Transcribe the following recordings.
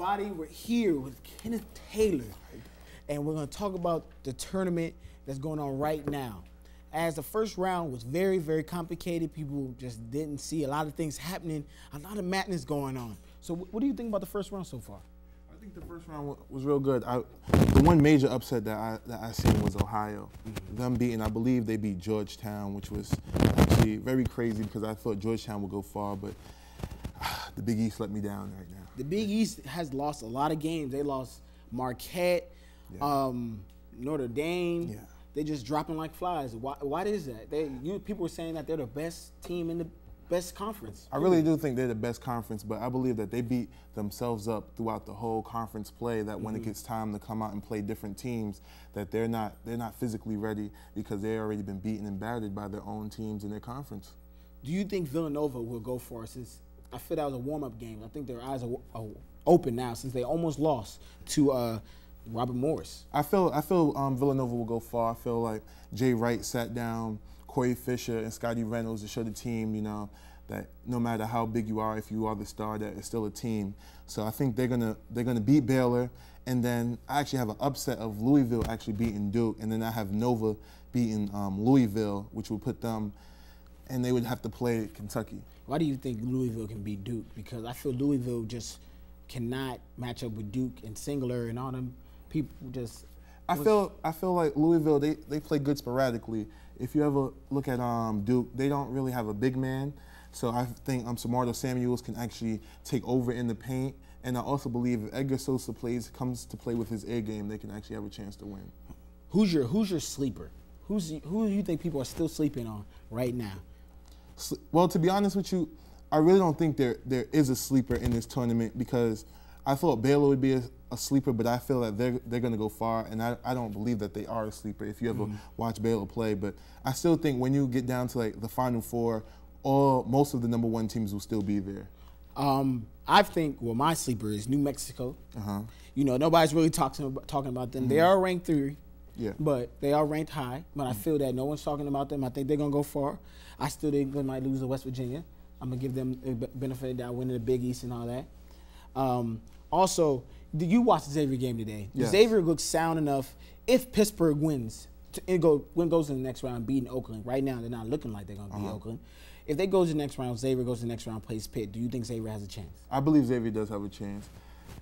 everybody? We're here with Kenneth Taylor, and we're going to talk about the tournament that's going on right now. As the first round was very, very complicated, people just didn't see a lot of things happening, a lot of madness going on. So what do you think about the first round so far? I think the first round was real good. The one major upset that I seen was Ohio. Them beating, I believe they beat Georgetown, which was actually very crazy because I thought Georgetown would go far, but the Big East let me down right now. The Big East has lost a lot of games. They lost Marquette, Notre Dame. Yeah. They just dropping like flies. Why is that? People were saying that they're the best team in the best conference. I really do think they're the best conference, but I believe that they beat themselves up throughout the whole conference play, that when it gets time to come out and play different teams, that they're not physically ready because they've already been beaten and battered by their own teams in their conference. Do you think Villanova will go for it? Since I feel that was a warm-up game. I think their eyes are open now since they almost lost to Robert Morris. I feel Villanova will go far. I feel like Jay Wright sat down Corey Fisher and Scotty Reynolds to show the team, you know, that no matter how big you are, if you are the star, that it's still a team. So I think they're gonna beat Baylor, and then I actually have an upset of Louisville actually beating Duke, and then I have Nova beating Louisville, which will put them, and they would have to play Kentucky. Why do you think Louisville can beat Duke? Because I feel Louisville just cannot match up with Duke and Singler and all them people. Just I feel like Louisville, they play good sporadically. If you ever look at Duke, they don't really have a big man. So I think Samardo Samuels can actually take over in the paint. And I also believe if Edgar Sosa comes to play with his A game, they can actually have a chance to win. Who's your sleeper? Who do you think people are still sleeping on right now? Well, to be honest with you, I really don't think there is a sleeper in this tournament because I thought Baylor would be a sleeper, but I feel that they're going to go far, and I don't believe that they are a sleeper if you ever watch Baylor play. But I still think when you get down to like the Final Four, most of the #1 teams will still be there. I think my sleeper is New Mexico. You know, nobody's really talking about them. They are ranked 3. Yeah. But they are ranked high. But I feel that no one's talking about them. I think they're going to go far. I still think they might lose to West Virginia. I'm going to give them the benefit of that, winning the Big East and all that. Also, did you watch the Xavier game today? Yes. Xavier looks sound enough. If Pittsburgh wins, goes to the next round, beating Oakland. Right now, they're not looking like they're going to beat Oakland. If they go to the next round, Xavier goes to the next round, plays Pitt. Do you think Xavier has a chance? I believe Xavier does have a chance.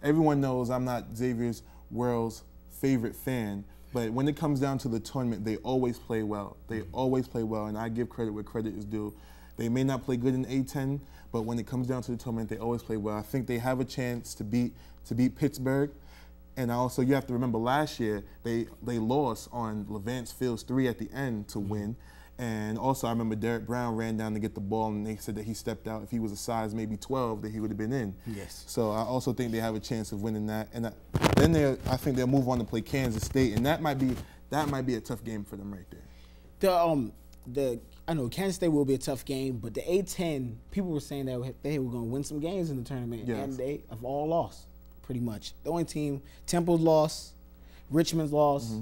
Everyone knows I'm not Xavier's world's favorite fan, but when it comes down to the tournament, they always play well. They always play well, and I give credit where credit is due. They may not play good in A10, but when it comes down to the tournament, they always play well. I think they have a chance to beat Pittsburgh. And also, you have to remember last year, they lost on Levance Fields 3 at the end to win. And also, I remember Derek Brown ran down to get the ball, and they said that he stepped out. If he was a size maybe 12, that he would have been in. Yes. So I also think they have a chance of winning that. And then I think they'll move on to play Kansas State, and that might be a tough game for them right there. I know Kansas State will be a tough game, but the A10, people were saying that they were going to win some games in the tournament, and they have all lost, pretty much. The only team, Temple's lost, Richmond's lost.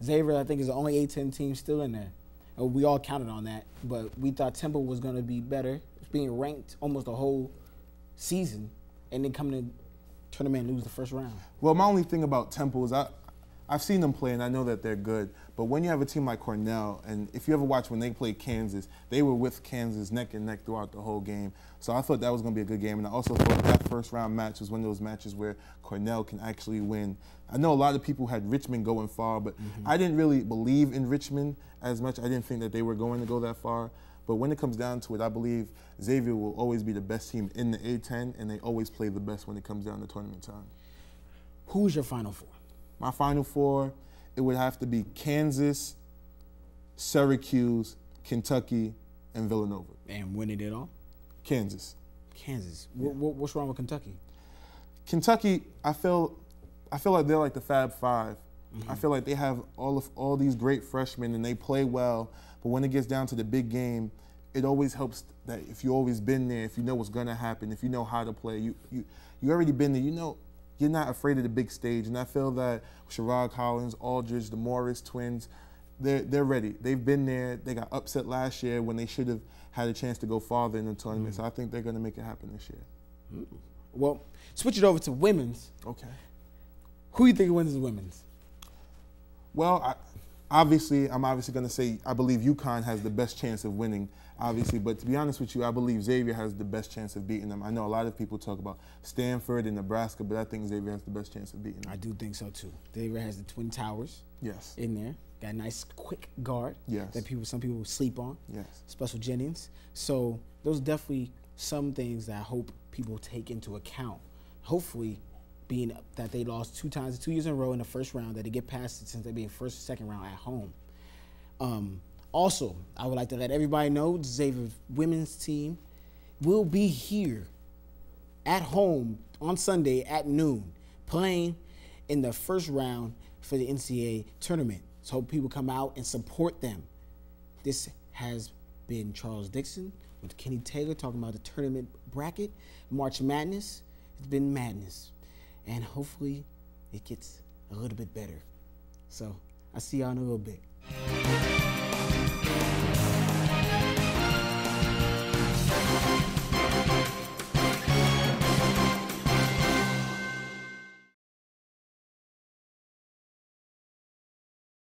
Xavier, I think, is the only A10 team still in there. We all counted on that, but we thought Temple was going to be better, being ranked almost the whole season, and then come to the tournament and lose the first round. Well, my only thing about Temple is I've seen them play, and I know that they're good. But when you have a team like Cornell, and if you ever watch when they played Kansas, they were with Kansas neck and neck throughout the whole game. So I thought that was going to be a good game. And I also thought that first-round match was one of those matches where Cornell can actually win. I know a lot of people had Richmond going far, but I didn't really believe in Richmond as much. I didn't think that they were going to go that far. But when it comes down to it, I believe Xavier will always be the best team in the A10, and they always play the best when it comes down to tournament time. Who's your Final Four? My Final Four, it would have to be Kansas, Syracuse, Kentucky, and Villanova. And winning it all? Kansas. Kansas. What's wrong with Kentucky? Kentucky, I feel like they're like the Fab Five. I feel like they have all these great freshmen and they play well, but when it gets down to the big game, it always helps that if you've always been there, if you know what's going to happen, if you know how to play, you already been there, you know. You're not afraid of the big stage, and I feel that Sherrod Collins, Aldridge, the Morris twins, they're ready. They've been there. They got upset last year when they should have had a chance to go farther in the tournament, so I think they're going to make it happen this year. Well, switch it over to women's. Okay. Who you think wins the women's? Well, I'm obviously going to say I believe UConn has the best chance of winning, obviously. But to be honest with you, I believe Xavier has the best chance of beating them. I know a lot of people talk about Stanford and Nebraska, but I think Xavier has the best chance of beating them. I do think so, too. Xavier has the Twin Towers in there. Got a nice, quick guard that some people sleep on. Yes. Special Jennings. So those are definitely some things that I hope people take into account. Hopefully, being that they lost 2 years in a row in the first round, that they get past it since they being first and second round at home. Also, I would like to let everybody know the Xavier women's team will be here at home on Sunday at noon playing in the first round for the NCAA tournament. So hope people come out and support them. This has been Charles Dickson with Kenny Taylor talking about the tournament bracket, March Madness. It's been madness. And hopefully it gets a little bit better. So I'll see y'all in a little bit.